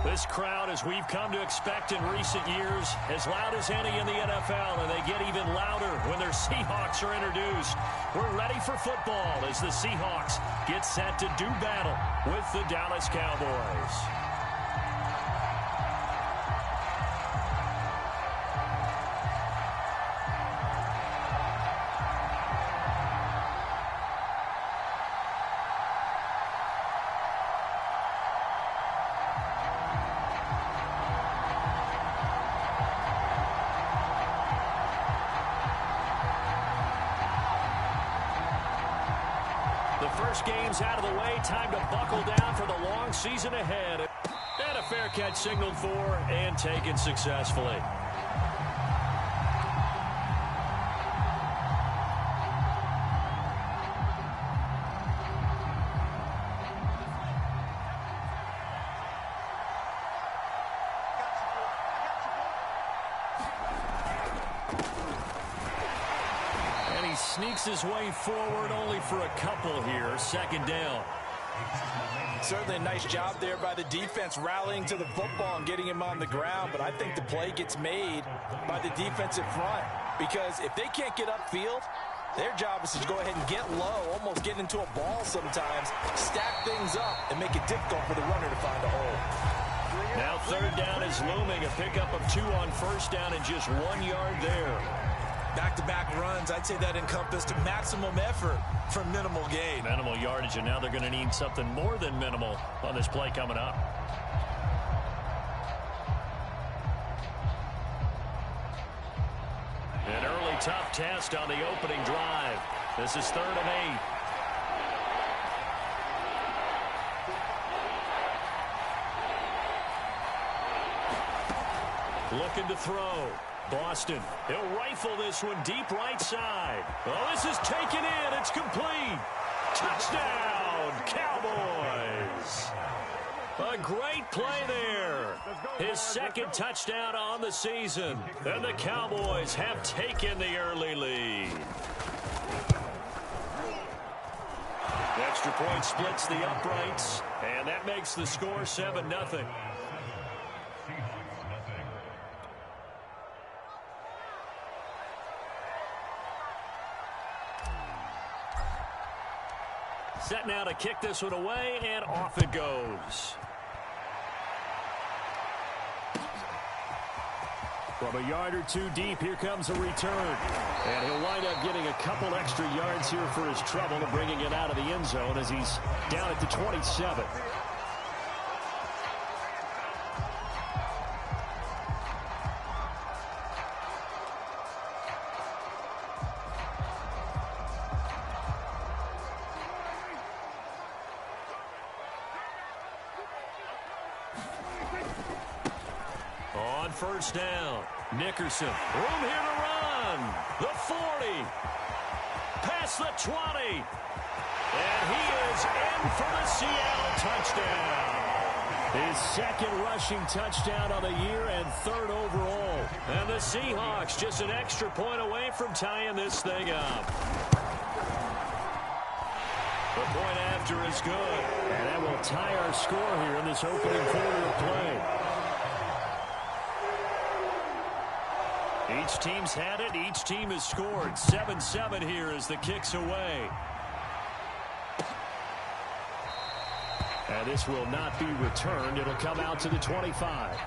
This crowd, as we've come to expect in recent years, as loud as any in the NFL, and they get even louder when their Seahawks are introduced. We're ready for football as the Seahawks get set to do battle with the Dallas Cowboys. The first game's out of the way. Time to buckle down for the long season ahead. And a fair catch signaled for and taken successfully. Sneaks his way forward only for a couple here. Second down. Certainly a nice job there by the defense rallying to the football and getting him on the ground. But I think the play gets made by the defensive front, because if they can't get upfield, their job is to go ahead and get low, almost get into a ball sometimes, stack things up, and make it difficult for the runner to find a hole. Now third down is looming. A pickup of 2 on first down and just 1 yard there. Back-to-back runs, I'd say that encompassed maximum effort for minimal gain. Minimal yardage, and now they're going to need something more than minimal on this play coming up. An early tough test on the opening drive. This is 3rd and 8. Looking to throw. Boston, he'll rifle this one deep right side. Oh, this is taken in. It's complete. Touchdown, Cowboys. A great play there. His second touchdown on the season. And the Cowboys have taken the early lead. The extra point splits the uprights, and that makes the score 7-0. Set now to kick this one away, and off it goes. From a yard or two deep, here comes a return. And he'll wind up getting a couple extra yards here for his trouble and bringing it out of the end zone as he's down at the 27. First down. Nickerson. Room here to run. The 40. Past the 20. And he is in for the Seattle touchdown. His second rushing touchdown of the year and 3rd overall. And the Seahawks just an extra point away from tying this thing up. The point after is good. And that will tie our score here in this opening quarter of play. Each team's had it. Each team has scored. 7-7 here as the kick's away. And this will not be returned. It'll come out to the 25.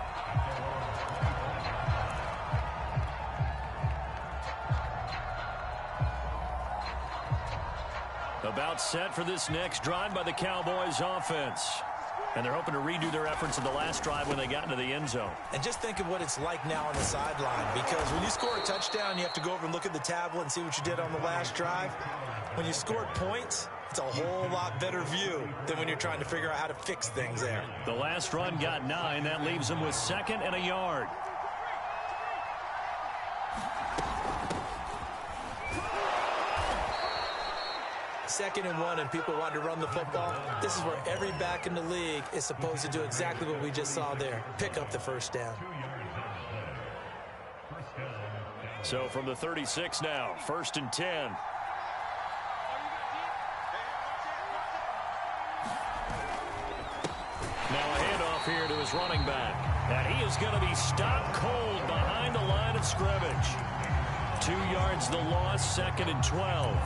About set for this next drive by the Cowboys offense. And they're hoping to redo their efforts in the last drive when they got into the end zone. And just think of what it's like now on the sideline, because when you score a touchdown, you have to go over and look at the tablet and see what you did on the last drive. When you scored points, it's a whole lot better view than when you're trying to figure out how to fix things there. The last run got 9. That leaves them with 2nd and a yard. Second and 1 and people want to run the football. This is where every back in the league is supposed to do exactly what we just saw there. Pick up the first down. So from the 36 now, 1st and 10. Now a handoff here to his running back. And he is going to be stopped cold behind the line of scrimmage. 2 yards the loss, 2nd and 12.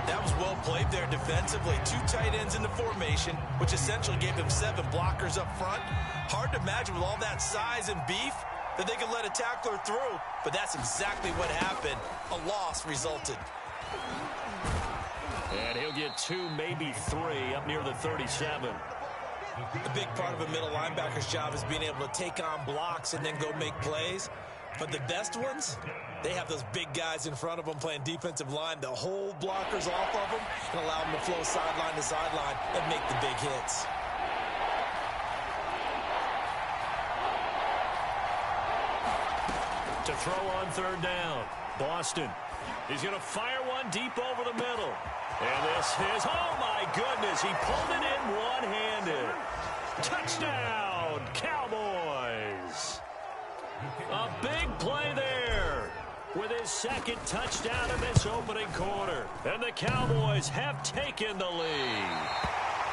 That was well played there defensively. 2 tight ends in the formation, which essentially gave them 7 blockers up front. Hard to imagine with all that size and beef that they could let a tackler through, but that's exactly what happened. A loss resulted. And he'll get 2, maybe 3 up near the 37. A big part of a middle linebacker's job is being able to take on blocks and then go make plays. But the best ones, they have those big guys in front of them playing defensive line. They'll hold blockers off of them and allow them to flow sideline to sideline and make the big hits. To throw on 3rd down, Boston. He's going to fire one deep over the middle. And this is, oh my goodness, he pulled it in one-handed. Touchdown, Cowboys. A big play there with his 2nd touchdown in this opening quarter. And the Cowboys have taken the lead.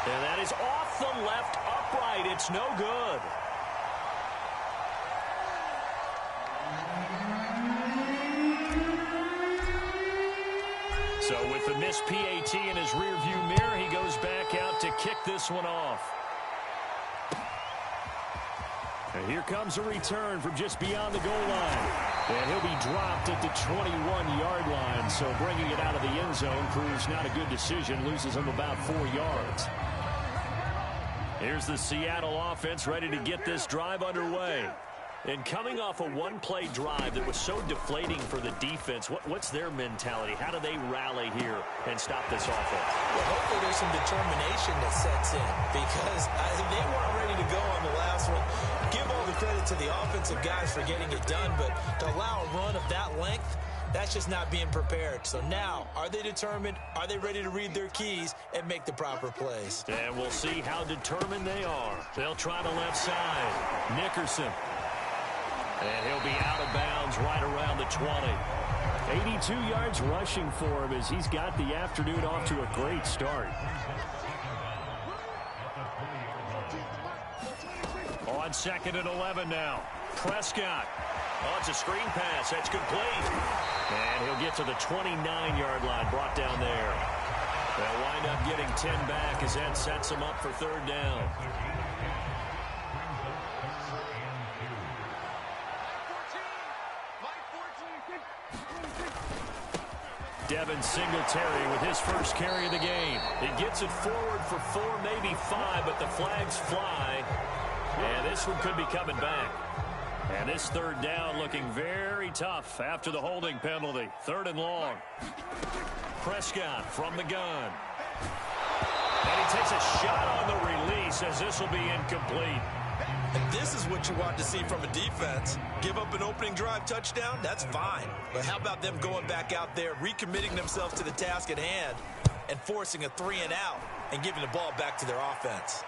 And that is off the left upright. It's no good. So with the missed PAT in his rearview mirror, he goes back out to kick this one off. And here comes a return from just beyond the goal line. And he'll be dropped at the 21-yard line. So bringing it out of the end zone proves not a good decision. Loses him about 4 yards. Here's the Seattle offense ready to get this drive underway. And coming off a one-play drive that was so deflating for the defense, what's their mentality? How do they rally here and stop this offense? Well, hopefully there's some determination that sets in, because they weren't ready to go on the last one. Give all the credit to the offensive guys for getting it done, but to allow a run of that length, that's just not being prepared. So now, are they determined? Are they ready to read their keys and make the proper plays? And we'll see how determined they are. They'll try the left side. Nickerson. And he'll be out of bounds right around the 20. 82 yards rushing for him as he's got the afternoon off to a great start. On 2nd and 11 now. Prescott. Oh, it's a screen pass. That's complete. And he'll get to the 29-yard line, brought down there. They'll wind up getting 10 back as that sets them up for 3rd down. Devin Singletary with his first carry of the game. He gets it forward for 4, maybe 5, but the flags fly. And this one could be coming back. And this 3rd down looking very tough after the holding penalty. 3rd and long. Prescott from the gun. And he takes a shot on the release as this will be incomplete. And this is what you want to see from a defense. Give up an opening drive touchdown, that's fine. But how about them going back out there, recommitting themselves to the task at hand, and forcing a 3 and out, and giving the ball back to their offense.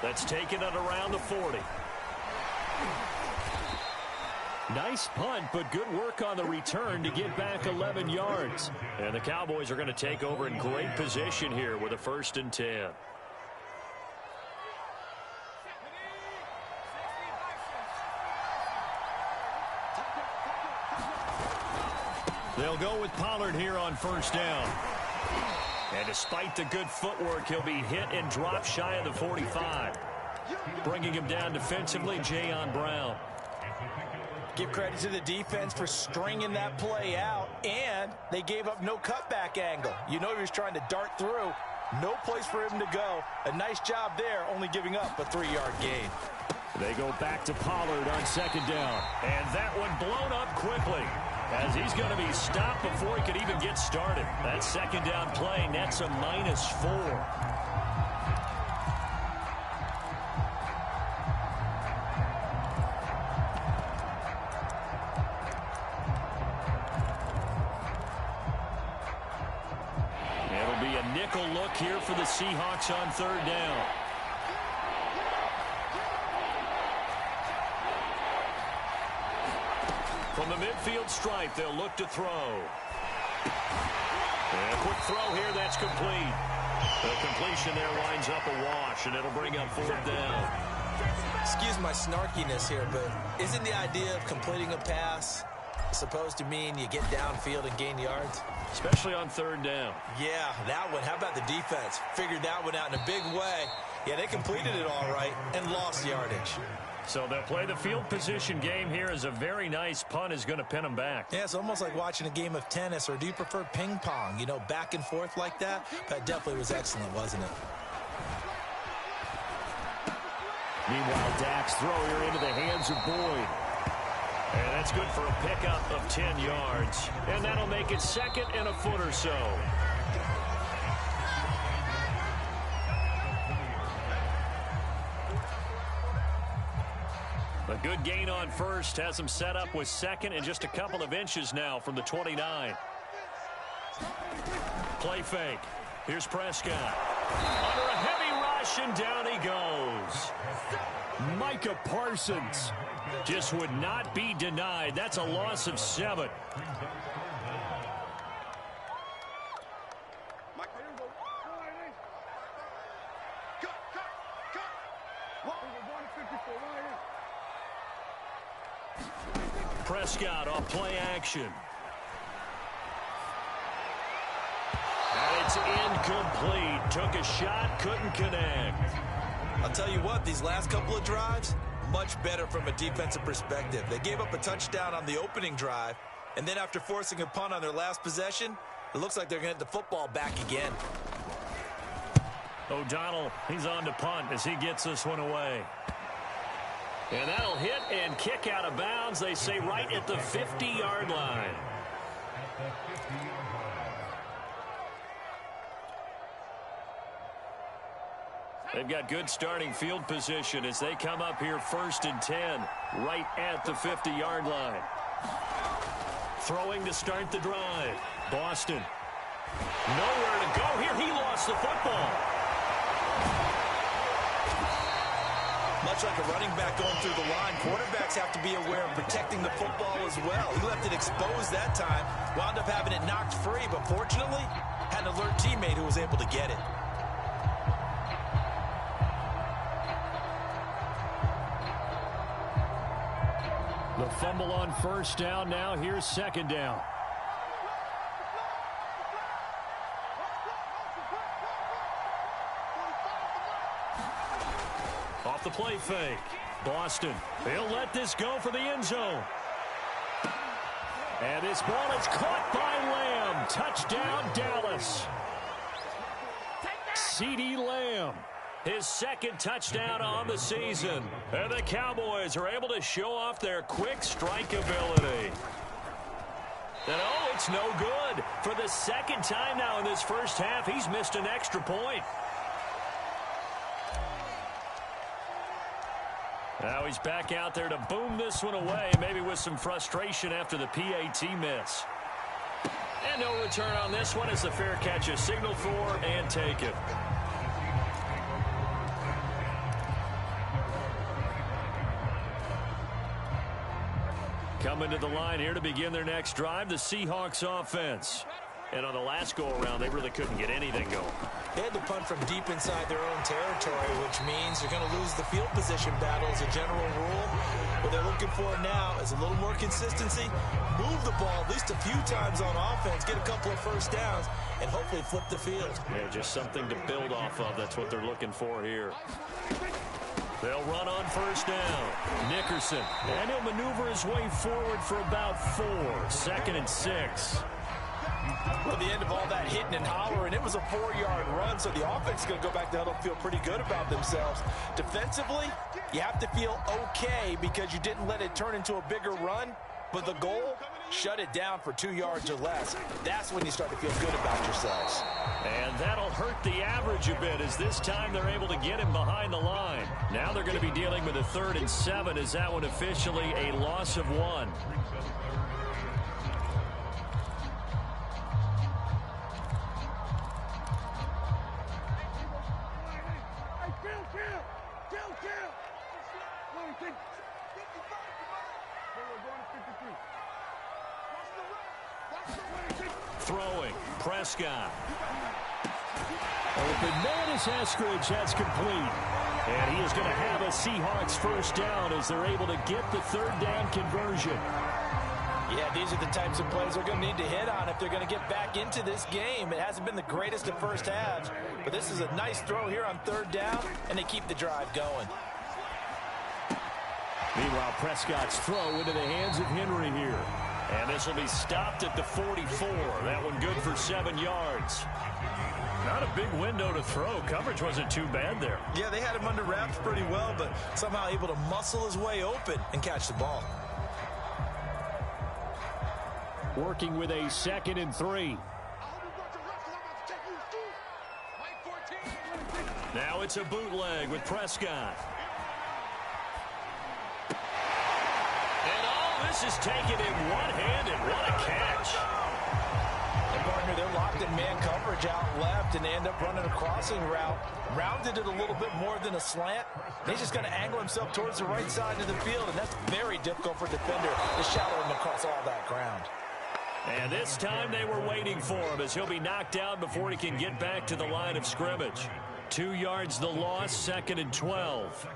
That's taken it around the 40. Nice punt, but good work on the return to get back 11 yards. And the Cowboys are going to take over in great position here with a 1st and 10. They'll go with Pollard here on 1st down. And despite the good footwork, he'll be hit and dropped shy of the 45. Bringing him down defensively, Jayon Brown. Give credit to the defense for stringing that play out, and they gave up no cutback angle. You know he was trying to dart through. No place for him to go. A nice job there, only giving up a 3-yard gain. They go back to Pollard on 2nd down. And that one blown up quickly, as he's going to be stopped before he could even get started. That 2nd down play nets a -4. It'll be a nickel look here for the Seahawks on 3rd down. From the midfield stripe, they'll look to throw. And a quick throw here, that's complete. The completion there winds up a wash, and it'll bring up 4th down. Excuse my snarkiness here, but isn't the idea of completing a pass supposed to mean you get downfield and gain yards? Especially on third down. Yeah, that one. How about the defense? Figured that one out in a big way. Yeah, they completed it all right and lost yardage. So they'll play the field position game here as a very nice punt is going to pin them back. Yeah, it's almost like watching a game of tennis, or do you prefer ping pong? You know, back and forth like that? That definitely was excellent, wasn't it? Meanwhile, Dak's throw here into the hands of Boyd. And that's good for a pickup of 10 yards. And that'll make it 2nd and a foot or so. A good gain on first has them set up with 2nd and just a couple of inches now from the 29. Play fake. Here's Prescott. Under a heavy rush, and down he goes. Micah Parsons just would not be denied. That's a loss of 7. Prescott off play action. And it's incomplete. Took a shot, couldn't connect. I'll tell you what, these last couple of drives, much better from a defensive perspective. They gave up a touchdown on the opening drive, and then after forcing a punt on their last possession, it looks like they're going to get the football back again. O'Donnell, he's on to punt as he gets this one away. And that'll hit and kick out of bounds, they say, right at the 50-yard line. They've got good starting field position as they come up here 1st and 10, right at the 50-yard line. Throwing to start the drive. Boston. Nowhere to go here. He lost the football. Much like a running back going through the line, quarterbacks have to be aware of protecting the football as well. He left it exposed that time, wound up having it knocked free, but fortunately, had an alert teammate who was able to get it. The fumble on 1st down. Now here's 2nd down. Off the play fake. Boston. They'll let this go for the end zone. And this ball is caught by Lamb. Touchdown, Dallas. CeeDee Lamb. His 2nd touchdown on the season. And the Cowboys are able to show off their quick strike ability. And oh, it's no good. For the 2nd time now in this first half, he's missed an extra point. Now he's back out there to boom this one away, maybe with some frustration after the PAT miss. And no return on this one as the fair catch is signaled for and taken. Coming to the line here to begin their next drive, the Seahawks offense. And on the last go-around, they really couldn't get anything going. They had to punt from deep inside their own territory, which means they're going to lose the field position battle as a general rule. What they're looking for now is a little more consistency, move the ball at least a few times on offense, get a couple of first downs, and hopefully flip the field. Yeah, just something to build off of. That's what they're looking for here. They'll run on 1st down. Nickerson. And he'll maneuver his way forward for about 4. 2nd and 6. Well, the end of all that hitting and hollering, it was a 4-yard run, so the offense is going to go back to huddle and feel pretty good about themselves. Defensively, you have to feel okay because you didn't let it turn into a bigger run, but the goal, shut it down for 2 yards or less. That's when you start to feel good about yourselves. And that'll hurt the average a bit as this time they're able to get him behind the line. Now they're going to be dealing with a 3rd and 7 as that one officially a loss of 1. Throwing. Prescott. Open man is Eskridge. That's complete. And he is going to have a Seahawks first down as they're able to get the third down conversion. Yeah, these are the types of plays they're going to need to hit on if they're going to get back into this game. It hasn't been the greatest of first halves, but this is a nice throw here on third down, and they keep the drive going. Meanwhile, Prescott's throw into the hands of Henry here. And this will be stopped at the 44. That one good for 7 yards. Not a big window to throw. Coverage wasn't too bad there. Yeah, they had him under wraps pretty well, but somehow able to muscle his way open and catch the ball. Working with a 2nd and 3. Now it's a bootleg with Prescott. And all this is taken in one-handed. What a catch. And partner, they're locked in man coverage out left, and they end up running a crossing route. Rounded it a little bit more than a slant. He's just going to angle himself towards the right side of the field, and that's very difficult for a defender to shadow him across all that ground. And this time they were waiting for him as he'll be knocked down before he can get back to the line of scrimmage. 2 yards the loss, 2nd and 12.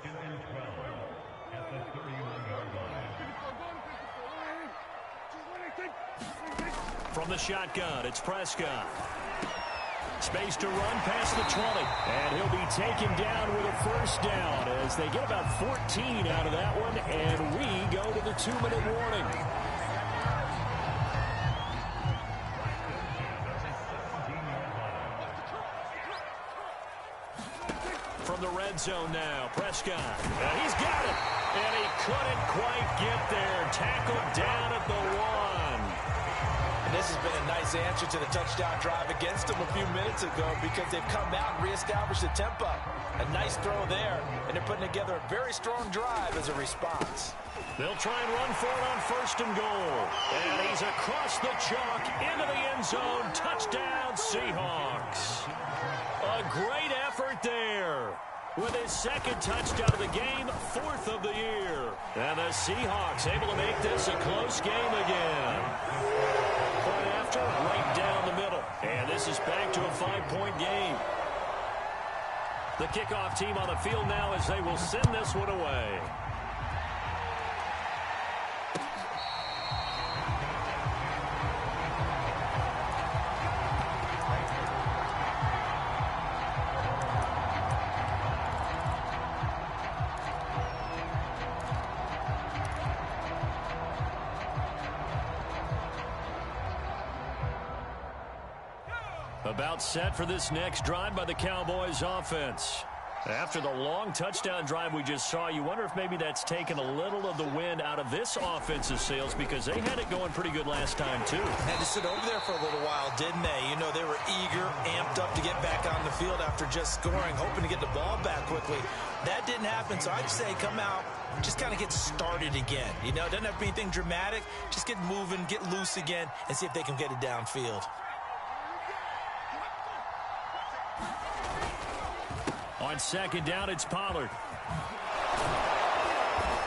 From the shotgun, it's Prescott. Space to run past the 20. And he'll be taken down with a first down as they get about 14 out of that one. And we go to the 2-minute warning. From the red zone now, Prescott. And he's got it. And he couldn't quite get there. Tackled down at the 1. And this has been a nice answer to the touchdown drive against them a few minutes ago because they've come out and reestablished the tempo. A nice throw there, and they're putting together a very strong drive as a response. They'll try and run for it on 1st and goal. And he's across the chalk into the end zone. Touchdown, Seahawks. A great effort there. With his 2nd touchdown of the game, 4th of the year. And the Seahawks able to make this a close game again. But after, right down the middle. And this is back to a 5-point game. The kickoff team on the field now as they will send this one away. About set for this next drive by the Cowboys offense. After the long touchdown drive we just saw, you wonder if maybe that's taken a little of the wind out of this offensive sails because they had it going pretty good last time too. Had to sit over there for a little while, didn't they? You know, they were eager, amped up to get back on the field after just scoring, hoping to get the ball back quickly. That didn't happen, so I'd say come out, just kind of get started again. You know, it doesn't have to be anything dramatic. Just get moving, get loose again, and see if they can get it downfield. On 2nd down, it's Pollard.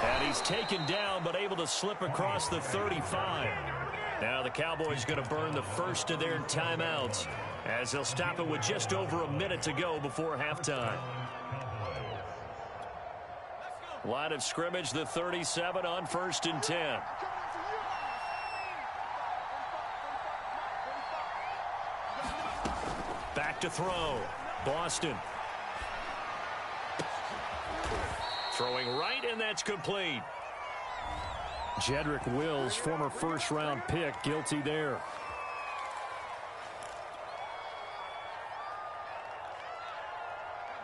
And he's taken down, but able to slip across the 35. Now the Cowboys going to burn the first of their timeouts as they'll stop it with just over a minute to go before halftime. Line of scrimmage, the 37 on 1st and 10. Back to throw. Boston. Throwing right, and that's complete. Jedrick Wills, former first-round pick, guilty there.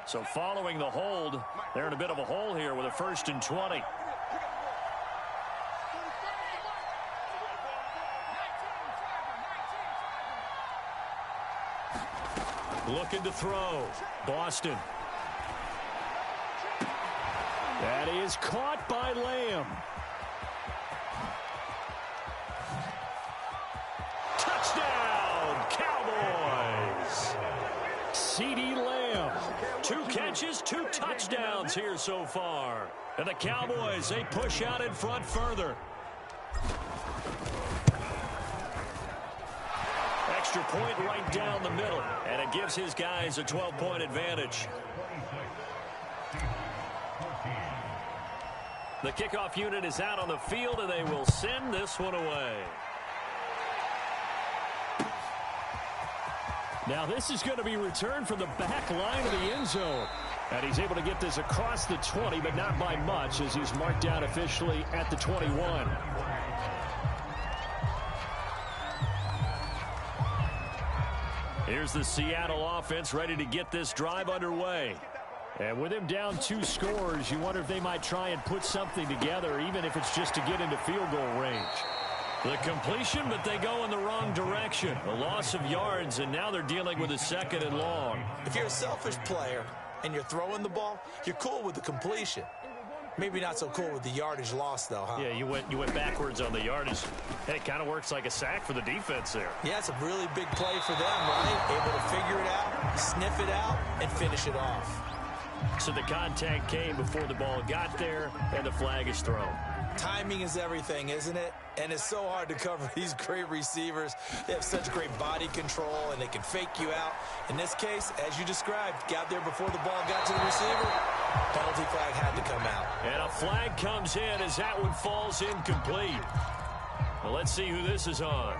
So following the hold, they're in a bit of a hole here with a 1st and 20. Looking to throw. Boston. That is caught by Lamb. Touchdown, Cowboys. CeeDee Lamb. 2 catches, 2 touchdowns here so far. And the Cowboys, they push out in front further. extra point right down the middle, and it gives his guys a 12-point advantage. The kickoff unit is out on the field, and they will send this one away. Now this is going to be returned from the back line of the end zone. And he's able to get this across the 20, but not by much, as he's marked down officially at the 21. Here's the Seattle offense ready to get this drive underway. And with him down 2 scores, you wonder if they might try and put something together, even if it's just to get into field goal range. The completion, but they go in the wrong direction. A loss of yards, and now they're dealing with a 2nd and long. If you're a selfish player and you're throwing the ball, you're cool with the completion. Maybe not so cool with the yardage loss, though, huh? Yeah, you went backwards on the yardage. Hey, it kind of works like a sack for the defense there. Yeah, it's a really big play for them, right? Able to figure it out, sniff it out, and finish it off. So the contact came before the ball got there, and the flag is thrown. Timing is everything, isn't it? And it's so hard to cover these great receivers. They have such great body control, and they can fake you out. In this case, as you described, got there before the ball got to the receiver. Penalty flag had to come out. And a flag comes in as that one falls incomplete. Well, let's see who this is on.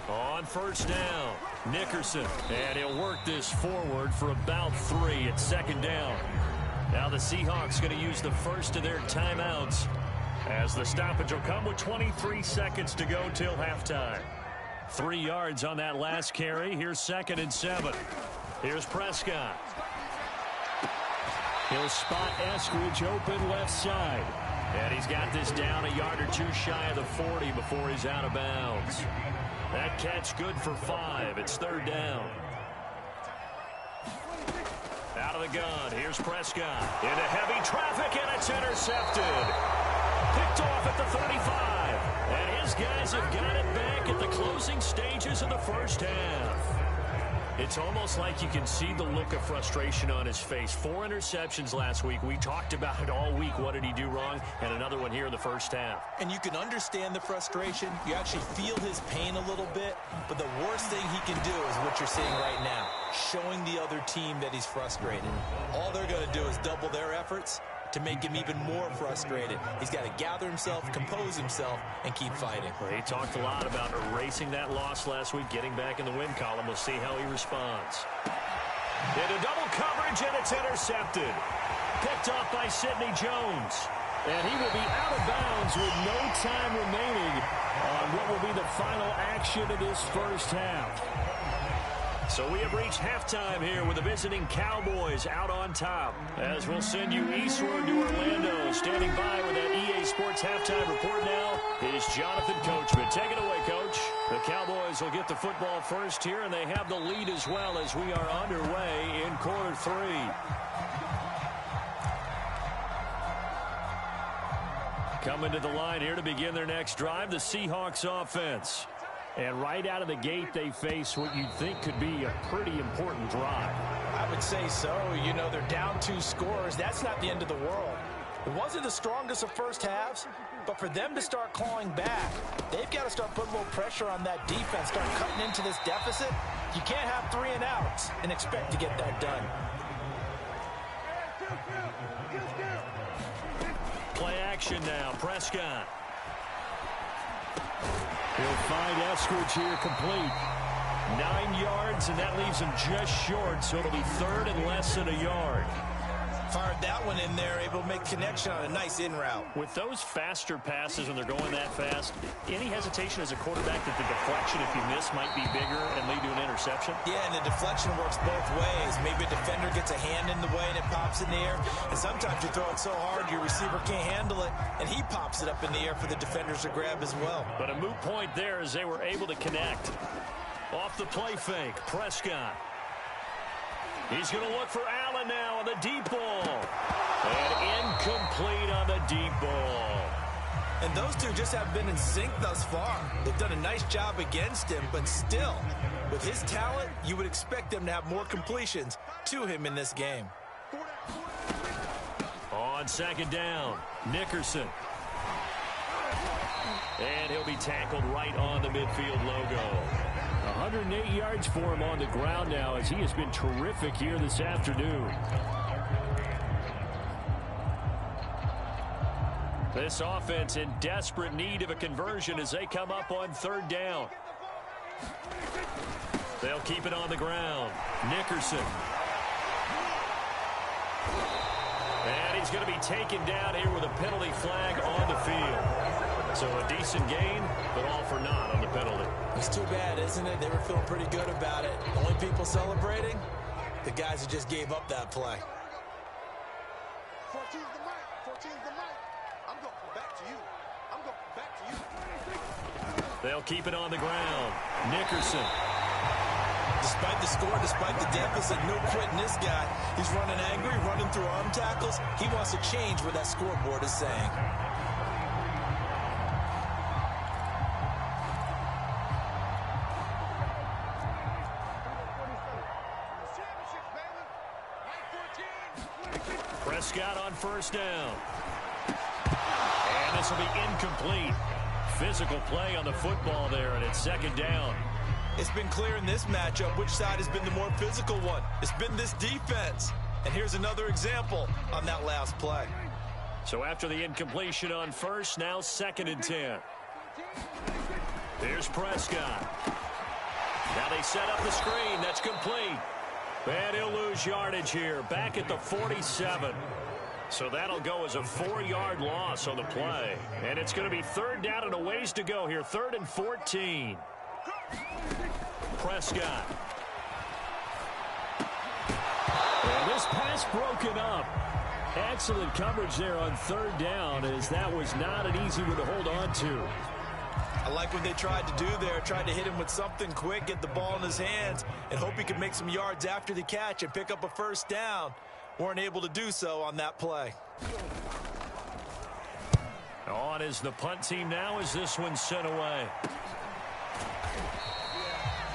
On first down, Nickerson, and he'll work this forward for about 3 at 2nd down. Now the Seahawks going to use the first of their timeouts, as the stoppage will come with 23 seconds to go till halftime. 3 yards on that last carry. Here's 2nd and 7. Here's Prescott. He'll spot Eskridge open left side. And he's got this down a yard or 2 shy of the 40 before he's out of bounds. That catch good for 5. It's 3rd down. Out of the gun. Here's Prescott. Into heavy traffic, and it's intercepted. Picked off at the 35. And his guys have got it back at the closing stages of the first half. It's almost like you can see the look of frustration on his face. 4 interceptions last week. We talked about it all week. What did he do wrong? And another one here in the first half. And you can understand the frustration. You actually feel his pain a little bit. But the worst thing he can do is what you're seeing right now, showing the other team that he's frustrated. All they're going to do is double their efforts to make him even more frustrated. He's got to gather himself, compose himself, and keep fighting. Well, he talked a lot about erasing that loss last week, getting back in the win column. We'll see how he responds. Into double coverage, and it's intercepted. Picked off by Sidney Jones. And he will be out of bounds with no time remaining on what will be the final action of this first half. So we have reached halftime here with the visiting Cowboys out on top. As we'll send you eastward to Orlando. Standing by with that EA Sports halftime report now is Jonathan Coachman. Take it away, Coach. The Cowboys will get the football first here, and they have the lead as well as we are underway in quarter 3. Coming to the line here to begin their next drive, the Seahawks offense. And right out of the gate, they face what you'd think could be a pretty important drive. I would say so. You know, they're down 2 scores. That's not the end of the world. It wasn't the strongest of first halves, but for them to start clawing back, they've got to start putting a little pressure on that defense, start cutting into this deficit. You can't have 3 and outs and expect to get that done. Play action now. Prescott. He'll find Eskridge here complete. 9 yards, and that leaves him just short, so it'll be 3rd and less than a yard. Fired that one in there, able to make connection on a nice in route. With those faster passes when they're going that fast, any hesitation as a quarterback that the deflection, if you miss, might be bigger and lead to an interception? Yeah, and the deflection works both ways. Maybe a defender gets a hand in the way and it pops in the air. And sometimes you throw it so hard your receiver can't handle it, and he pops it up in the air for the defenders to grab as well. But a moot point there as they were able to connect. Off the play fake, Prescott. He's going to look for Allen now on the deep ball. And incomplete on the deep ball. And those two just haven't been in sync thus far. They've done a nice job against him, but still, with his talent, you would expect them to have more completions to him in this game. On 2nd down, Nickerson. And he'll be tackled right on the midfield logo. 108 yards for him on the ground now as he has been terrific here this afternoon. This offense in desperate need of a conversion as they come up on third down. They'll keep it on the ground. Nickerson. And he's going to be taken down here with a penalty flag on the field. So a decent gain, but all for naught on the penalty. It's too bad, isn't it? They were feeling pretty good about it. The only people celebrating, the guys who just gave up that play. 14's the mic. 14's the mic. I'm going back to you. I'm going back to you. They'll keep it on the ground. Nickerson. Despite the score, despite the deficit, no quitting this guy. He's running angry, running through arm tackles. He wants to change what that scoreboard is saying. Prescott on first down. And this will be incomplete. Physical play on the football there, and it's second down. It's been clear in this matchup which side has been the more physical one. It's been this defense. And here's another example on that last play. So after the incompletion on first, now 2nd and 10. Here's Prescott. Now they set up the screen. That's complete. And he'll lose yardage here. Back at the 47. So that'll go as a 4-yard loss on the play. And it's going to be third down and a ways to go here. 3rd and 14. Prescott. And this pass broken up. Excellent coverage there on third down, as that was not an easy one to hold on to. I like what they tried to do there. Tried to hit him with something quick, get the ball in his hands, and hope he could make some yards after the catch and pick up a first down. Weren't able to do so on that play. On is the punt team now as this one's sent away.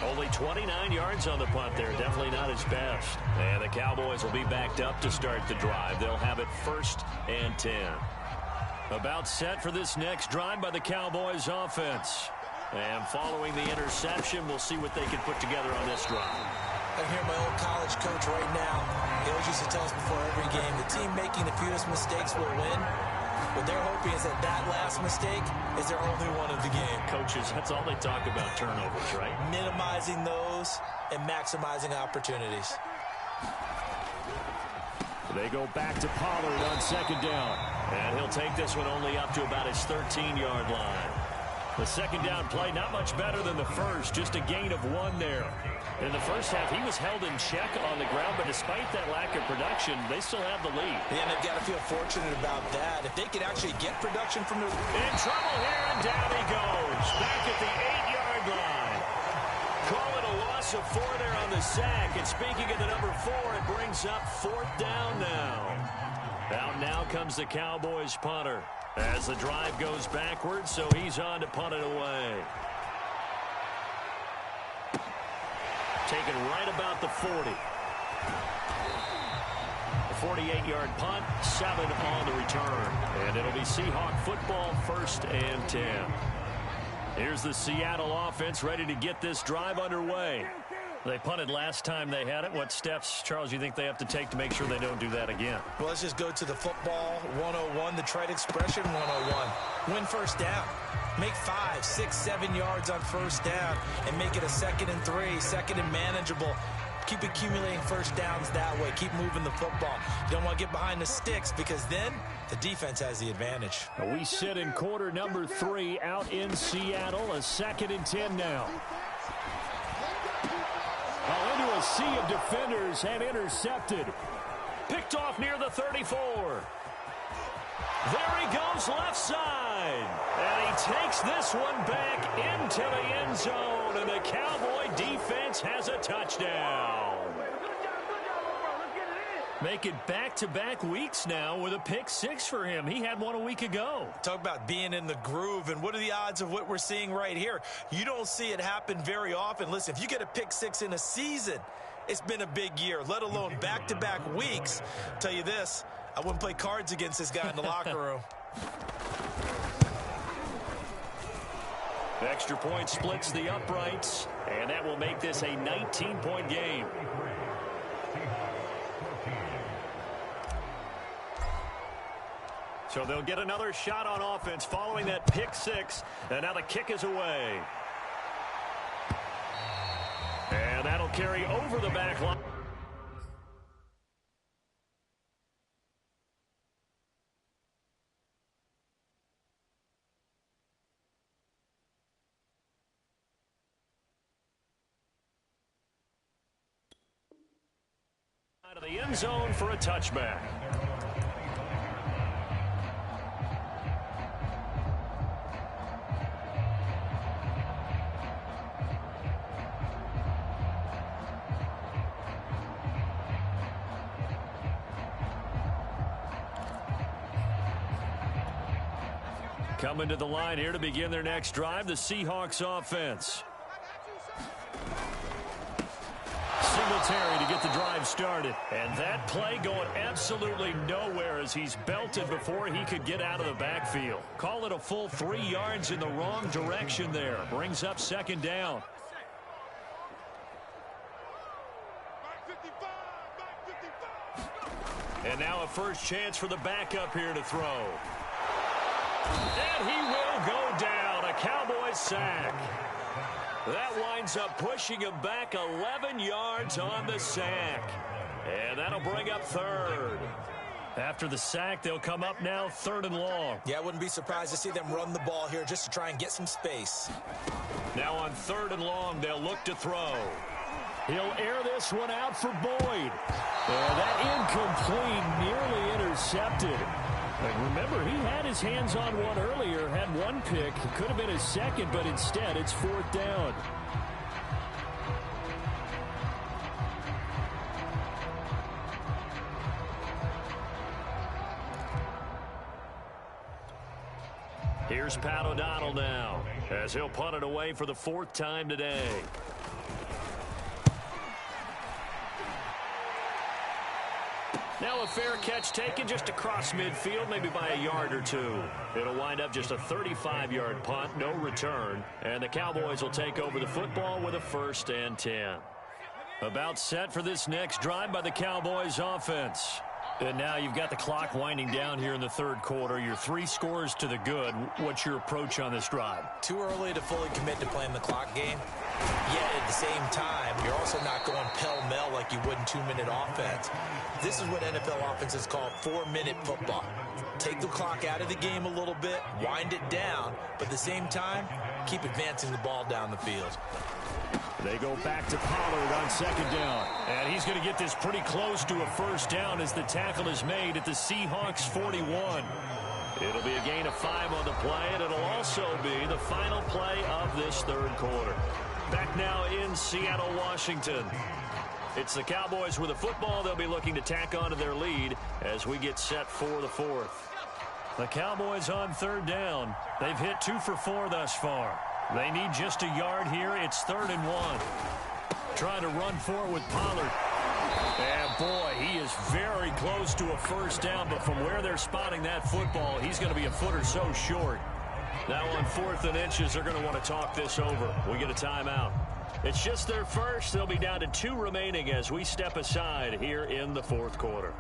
Only 29 yards on the punt there. Definitely not his best. And the Cowboys will be backed up to start the drive. They'll have it 1st and 10. About set for this next drive by the Cowboys offense. And following the interception, we'll see what they can put together on this drive. I hear my old college coach right now. He always used to tell us before every game, the team making the fewest mistakes will win. What they're hoping is that that last mistake is their only one of the game. Coaches, that's all they talk about, turnovers, right? Minimizing those and maximizing opportunities. They go back to Pollard on 2nd down. And he'll take this one only up to about his 13-yard line. The 2nd down play, not much better than the first, just a gain of 1 there. In the first half, he was held in check on the ground, but despite that lack of production, they still have the lead. Yeah, and they've got to feel fortunate about that. If they could actually get production from the... In trouble here, and down he goes. Back at the 8-yard line. Call it a loss of 4 there on the sack. And speaking of the number 4, it brings up 4th down now. Out now comes the Cowboys punter as the drive goes backwards, so he's on to punt it away. Taken right about the 40. A 48-yard punt, 7 on the return. And it'll be Seahawk football, 1st and 10. Here's the Seattle offense ready to get this drive underway. They punted last time they had it. What steps, Charles, you think they have to take to make sure they don't do that again? Well, let's just go to the football 101, the trade expression 101. Win first down. Make 5, 6, 7 yards on first down and make it a 2nd and 3, 2nd and manageable. Keep accumulating first downs that way. Keep moving the football. You don't want to get behind the sticks because then the defense has the advantage. We sit in quarter number 3 out in Seattle. A 2nd and 10 now. Into a sea of defenders and intercepted. Picked off near the 34. There he goes left side. And he takes this one back into the end zone. And the Cowboy defense has a touchdown. Make it back-to-back weeks now with a pick 6 for him. He had one a week ago. Talk about being in the groove, and what are the odds of what we're seeing right here? You don't see it happen very often. Listen, if you get a pick 6 in a season, it's been a big year, let alone back-to-back weeks. I'll tell you this, I wouldn't play cards against this guy in the locker room. Extra point splits the uprights, and that will make this a 19-point game. So they'll get another shot on offense following that pick six, and now the kick is away. And that'll carry over the back line. Out of the end zone for a touchback. Coming to the line here to begin their next drive, the Seahawks offense. Singletary to get the drive started. And that play going absolutely nowhere as he's belted before he could get out of the backfield. Call it a full 3 yards in the wrong direction there. Brings up second down. And now a first chance for the backup here to throw. And he will go down. A Cowboys sack. That winds up pushing him back 11 yards on the sack. And that'll bring up third. After the sack, they'll come up now 3rd and long. Yeah, I wouldn't be surprised to see them run the ball here just to try and get some space. Now on 3rd and long, they'll look to throw. He'll air this one out for Boyd. And that incomplete, nearly intercepted. And remember, he had his hands on one earlier, had one pick. It could have been his second, but instead it's 4th down. Here's Pat O'Donnell now, as he'll punt it away for the 4th time today. Now a fair catch taken just across midfield, maybe by a yard or two. It'll wind up just a 35-yard punt, no return. And the Cowboys will take over the football with a 1st and 10. About set for this next drive by the Cowboys offense. And now you've got the clock winding down here in the 3rd quarter. Your 3 scores to the good. What's your approach on this drive? Too early to fully commit to playing the clock game. Yet at the same time, you're also not going pell-mell like you would in 2-minute offense. This is what NFL offenses call 4-minute football. Take the clock out of the game a little bit, wind it down, but at the same time, keep advancing the ball down the field. They go back to Pollard on 2nd down. And he's going to get this pretty close to a 1st down as the tackle is made at the Seahawks 41. It'll be a gain of 5 on the play, and it'll also be the final play of this 3rd quarter. Back now in Seattle, Washington. It's the Cowboys with the football. They'll be looking to tack onto their lead as we get set for the 4th. The Cowboys on 3rd down. They've hit 2 for 4 thus far. They need just a yard here. It's 3rd and 1. Trying to run for it with Pollard. And boy, he is very close to a 1st down, but from where they're spotting that football, he's going to be a foot or so short. Now on 4th and inches, they're going to want to talk this over. We get a timeout. It's just their first. They'll be down to 2 remaining as we step aside here in the 4th quarter.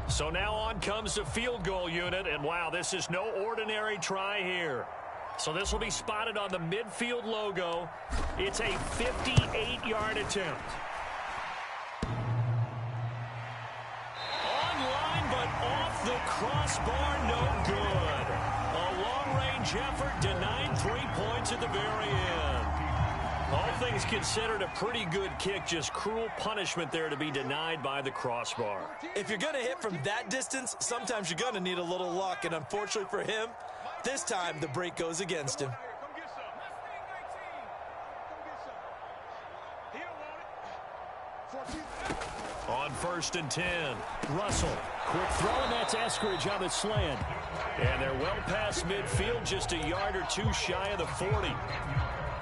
So now on comes the field goal unit, and wow, this is no ordinary try here. So this will be spotted on the midfield logo. It's a 58-yard attempt. Online, but off the crossbar, no good. A long-range effort denied 3 points at the very end. All things considered, a pretty good kick, just cruel punishment there to be denied by the crossbar. If you're going to hit from that distance, sometimes you're going to need a little luck, and unfortunately for him, this time the break goes against him. On 1st and 10, Russell. Quick throw, and that's Eskridge on the slant. And they're well past midfield, just a yard or 2 shy of the 40.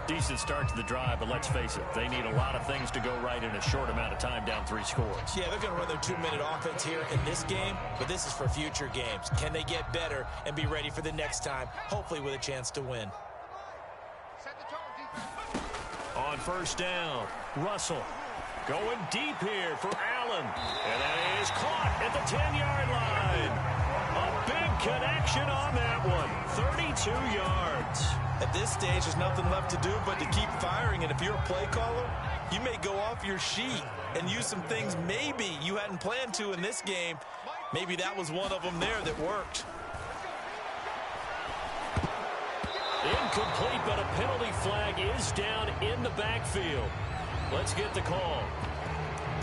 Decent start to the drive, but let's face it, they need a lot of things to go right in a short amount of time down 3 scores. Yeah, they're going to run their 2-minute offense here in this game, but this is for future games. Can they get better and be ready for the next time, hopefully with a chance to win? On first down, Russell going deep here for Allen. And that is caught at the 10-yard line. A big connection on that one. 32 yards. At this stage, there's nothing left to do but to keep firing. And if you're a play caller, you may go off your sheet and use some things maybe you hadn't planned to in this game. Maybe that was one of them there that worked. Incomplete, but a penalty flag is down in the backfield. Let's get the call.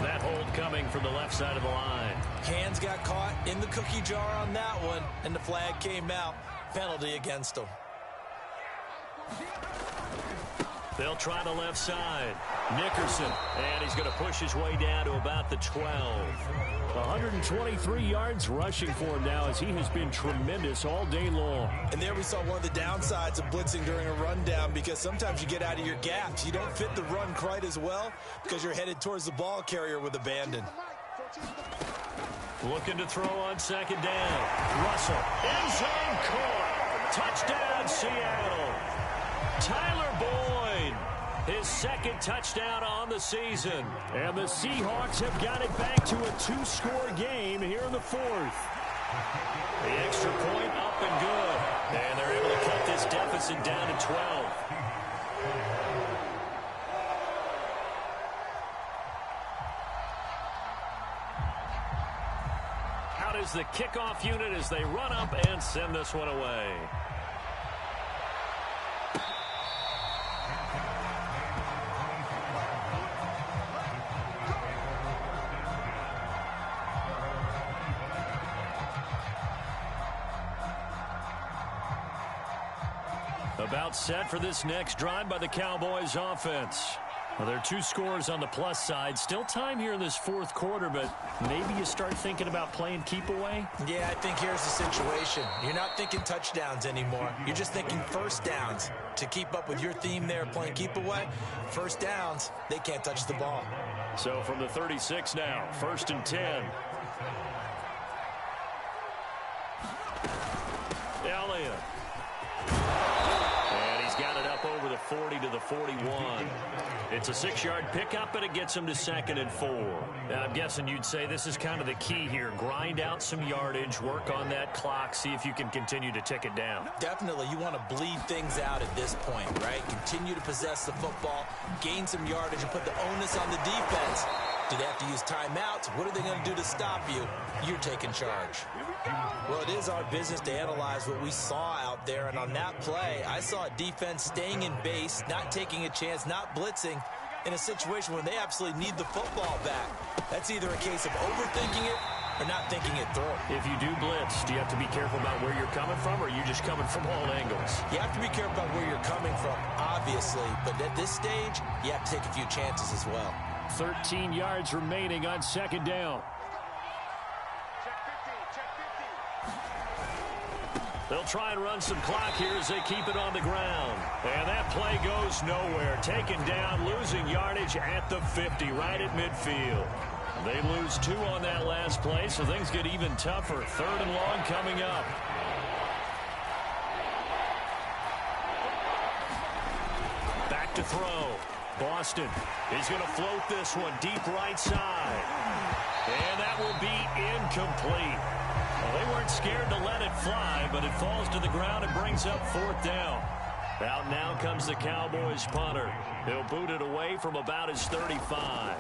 That hold coming from the left side of the line. Hands got caught in the cookie jar on that one, and the flag came out. Penalty against them. They'll try the left side. Nickerson, and he's going to push his way down to about the 12. 123 yards rushing for him now as he has been tremendous all day long. And there we saw one of the downsides of blitzing during a rundown, because sometimes you get out of your gaps. You don't fit the run quite as well because you're headed towards the ball carrier with abandon. Looking to throw on second down. Russell, end zone caught. Touchdown, Seattle. Tyler Boyd, his second touchdown on the season. And the Seahawks have got it back to a 2-score game here in the 4th. The extra point up and good. And they're able to cut this deficit down to 12. Out is the kickoff unit as they run up and send this one away. About set for this next drive by the Cowboys offense. Well, there are 2 scores on the plus side. Still time here in this 4th quarter, but maybe you start thinking about playing keep away? Yeah, I think here's the situation. You're not thinking touchdowns anymore. You're just thinking first downs. To keep up with your theme there, playing keep away, first downs, they can't touch the ball. So from the 36 now, 1st and 10. Elliott. And he's got it up over the 40 to the 41. It's a 6-yard pickup, but it gets him to 2nd and 4. Now, I'm guessing you'd say this is kind of the key here. Grind out some yardage, work on that clock, see if you can continue to tick it down. Definitely, you want to bleed things out at this point, right? Continue to possess the football, gain some yardage, and put the onus on the defense. Do they have to use timeouts? What are they going to do to stop you? You're taking charge. Well, it is our business to analyze what we saw out there, and on that play, I saw a defense staying in base, not taking a chance, not blitzing, in a situation where they absolutely need the football back. That's either a case of overthinking it or not thinking it through. If you do blitz, do you have to be careful about where you're coming from, or are you just coming from all angles? You have to be careful about where you're coming from, obviously, but at this stage, you have to take a few chances as well. 13 yards remaining on 2nd down. They'll try and run some clock here as they keep it on the ground. And that play goes nowhere. Taken down, losing yardage at the 50, right at midfield. They lose 2 on that last play, so things get even tougher. 3rd and long coming up. Back to throw. Boston is going to float this one deep right side. And that will be incomplete. Well, they weren't scared to let it fly, but it falls to the ground and brings up 4th down. Out now comes the Cowboys punter. He'll boot it away from about his 35.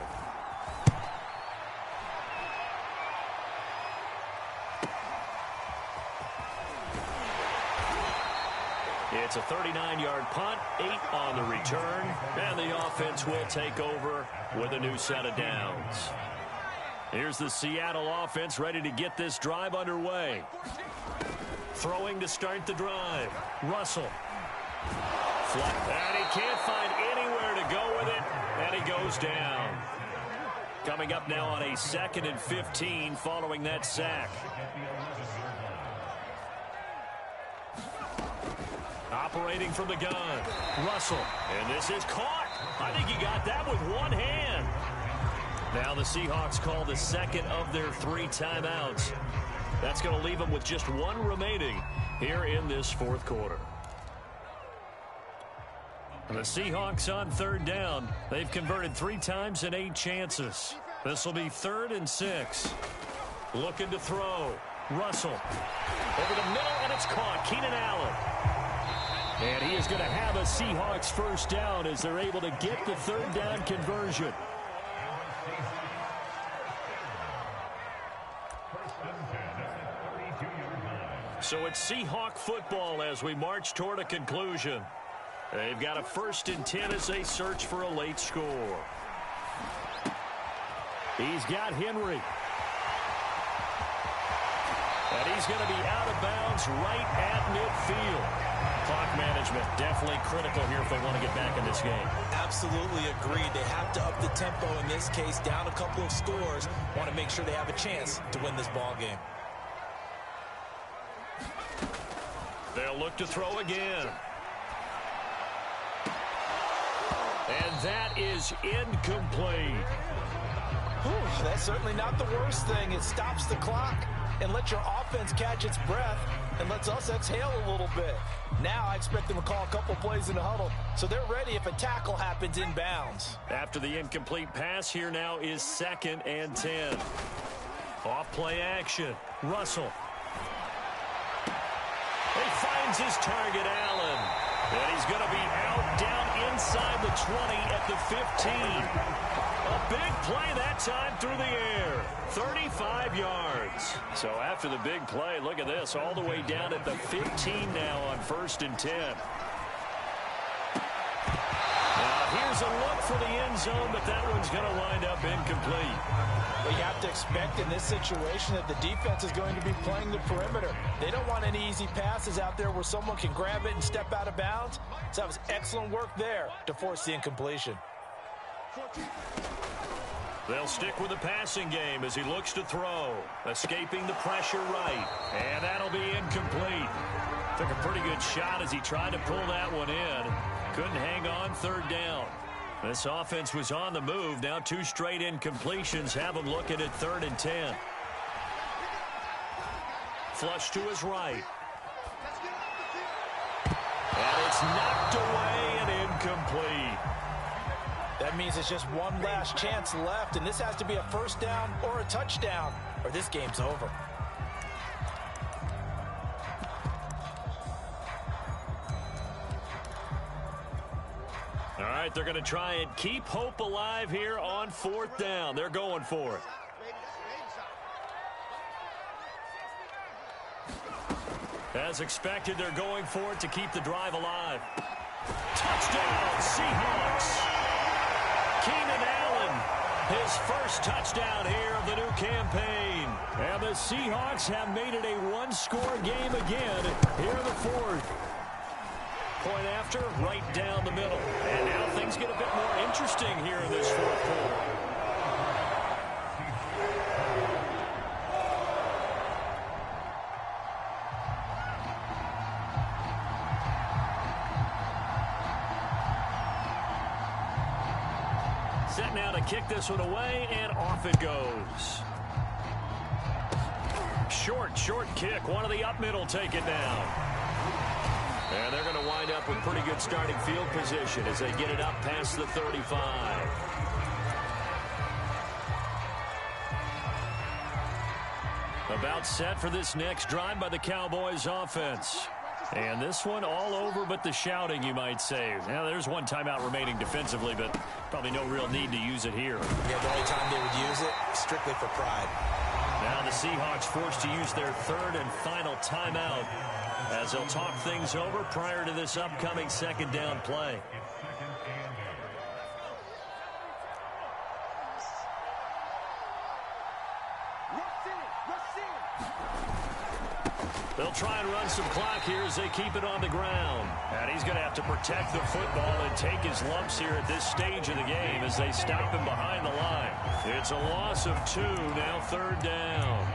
It's a 39-yard punt, 8 on the return, and the offense will take over with a new set of downs. Here's the Seattle offense ready to get this drive underway. Throwing to start the drive. Russell. And he can't find anywhere to go with it, and he goes down. Coming up now on a 2nd and 15 following that sack. operating from the gun. Russell, and this is caught. I think he got that with one hand. Now the Seahawks call the second of their 3 timeouts. That's going to leave them with just 1 remaining here in this fourth quarter. The Seahawks on 3rd down. They've converted 3 times in 8 chances. This will be 3rd and 6. Looking to throw. Russell. Over the middle, and it's caught. Keenan Allen. And he is going to have a Seahawks first down as they're able to get the 3rd down conversion. So it's Seahawk football as we march toward a conclusion. They've got a 1st and 10 as they search for a late score. He's got Henry. And he's going to be out of bounds right at midfield. Clock management definitely critical here if they want to get back in this game. Absolutely agreed. They have to up the tempo in this case, down a couple of scores. Want to make sure they have a chance to win this ball game. They'll look to throw again. And that is incomplete. Whew, that's certainly not the worst thing. It stops the clock and lets your offense catch its breath and lets us exhale a little bit. Now I expect them to call a couple plays in the huddle so they're ready if a tackle happens inbounds. After the incomplete pass, here now is 2nd and 10. Off play action. Russell. He finds his target, Allen. And he's going to be out down inside the 20 at the 15. A big play that time through the air. 35 yards. So after the big play, look at this. All the way down at the 15 now on 1st and 10. Now here's a look for the end zone, but that one's going to wind up incomplete. Well, you have to expect in this situation that the defense is going to be playing the perimeter. They don't want any easy passes out there where someone can grab it and step out of bounds. So that was excellent work there to force the incompletion. They'll stick with the passing game as he looks to throw. Escaping the pressure right. And that'll be incomplete. Took a pretty good shot as he tried to pull that one in. Couldn't hang on 3rd down. This offense was on the move. Now 2 straight incompletions have him looking at 3rd and 10. Flush to his right. And it's knocked away and incomplete. That means it's just one last chance left, and this has to be a 1st down or a touchdown, or this game's over. All right, they're going to try and keep hope alive here on 4th down. They're going for it. As expected, they're going for it to keep the drive alive. Touchdown, Seahawks. Keenan Allen, his first touchdown here of the new campaign. And the Seahawks have made it a 1-score game again here in the 4th. Point after, right down the middle. And now things get a bit more interesting here in this 4th quarter. Set now to kick this one away, and off it goes. Short kick. One of the up middle take it down. And they're going to wind up with pretty good starting field position as they get it up past the 35. About set for this next drive by the Cowboys offense. And this one all over but the shouting, you might say. Now, there's one timeout remaining defensively, but probably no real need to use it here. Yeah, the only time they would use it, strictly for pride. Now the Seahawks forced to use their 3rd and final timeout as they'll talk things over prior to this upcoming 2nd down play. They'll try and run some clock here as they keep it on the ground. And he's going to have to protect the football and take his lumps here at this stage of the game as they stop him behind the line. It's a loss of 2, now 3rd down.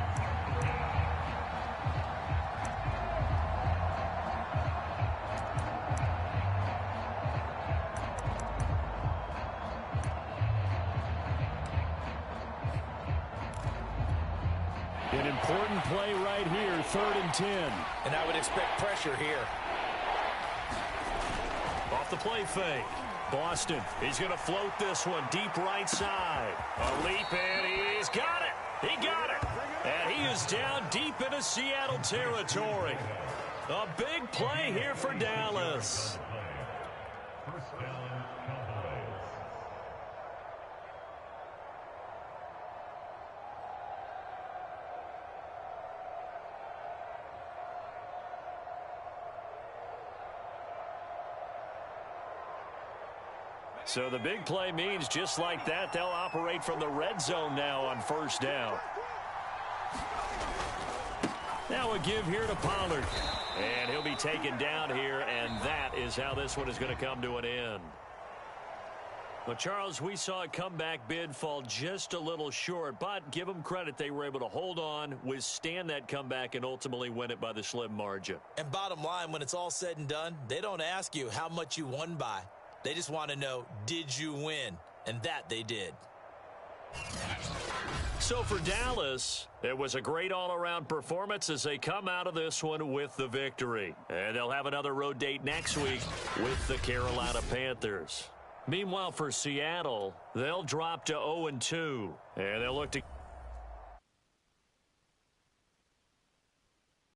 An important play right here, 3rd and 10. And I would expect pressure here. Off the play fake. Boston, he's going to float this one deep right side. A leap, and he's got it. He got it. And he is down deep into Seattle territory. A big play here for Dallas. So the big play means just like that, they'll operate from the red zone now on 1st down. Now a give here to Pollard. And he'll be taken down here, and that is how this one is going to come to an end. Well, Charles, we saw a comeback bid fall just a little short, but give them credit. They were able to hold on, withstand that comeback, and ultimately win it by the slim margin. And bottom line, when it's all said and done, they don't ask you how much you won by. They just want to know, did you win? And that they did. So for Dallas, it was a great all-around performance as they come out of this one with the victory. And they'll have another road date next week with the Carolina Panthers. Meanwhile, for Seattle, they'll drop to 0-2, and they'll look to